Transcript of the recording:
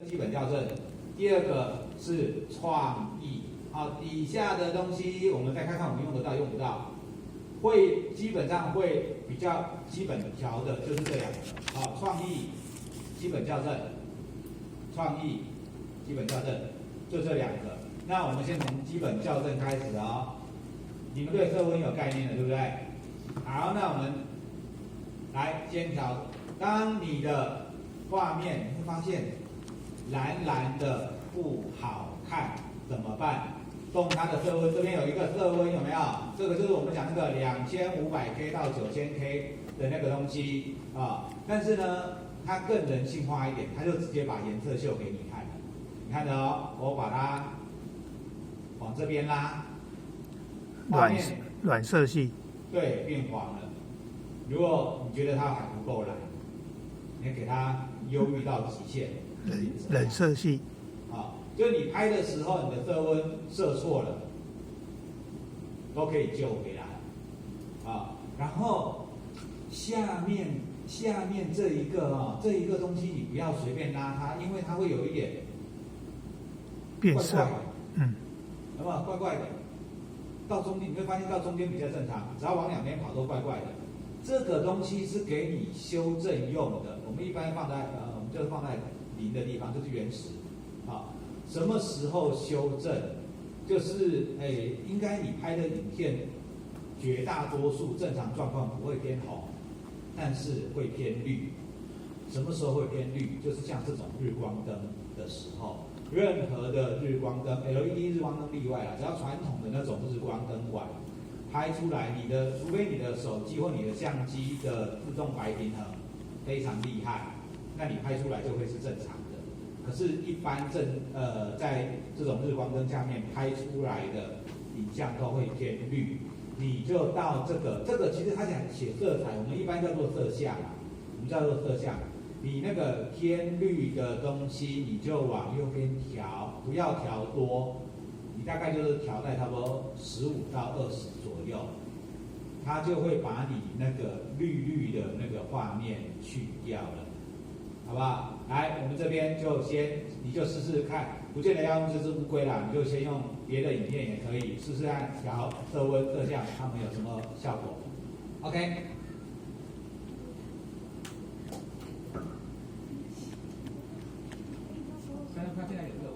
基本校正，第二个是创意。好，底下的东西我们再看看我们用得到用不到。会基本上会比较基本调的就是这两个。好，创意、基本校正，创意、基本校正，就这两个。那我们先从基本校正开始哦。你们对色温有概念了，对不对？好，那我们来先调。当你的画面你会发现蓝蓝的不好看，怎么办？动它的色温，这边有一个色温，有没有？这个就是我们讲那个2500K 到9000K 的那个东西啊。但是呢，它更人性化一点，它就直接把颜色秀给你看。你看着哦，我把它往这边拉，暖色系，对，变黄了。如果你觉得它还不够蓝，你给它忧郁到极限，冷色系。啊，就你拍的时候，你的色温设错了，都可以救回来，啊，然后下面这一个这一个东西你不要随便拉它，因为它会有一点变色，有没有怪怪的？到中间你会发现到中间比较正常，只要往两边跑都怪怪的。这个东西是给你修正用的，我们一般放在我们就是放在零的地方，就是原始。好，什么时候修正？就是应该你拍的影片，绝大多数正常状况不会偏红，但是会偏绿。什么时候会偏绿？就是像这种日光灯的时候，任何的日光灯 ，LED 日光灯例外啦，只要传统的那种日光灯管拍出来，除非你的手机或你的相机的自动白平衡非常厉害，那你拍出来就会是正常的。可是，一般在这种日光灯下面拍出来的影像都会偏绿。你就到这个其实它想写色彩，我们一般叫做色相，我们叫做色相。你那个偏绿的东西，你就往右边调，不要调多，你大概就是调在差不多15到20左右，它就会把你那个绿的那个画面去掉了。好不好？来，我们这边你就试试看，不见得要用这只乌龟啦，你就先用别的影片也可以试试看，调色温、色相，它们有什么效果 ？OK。现在有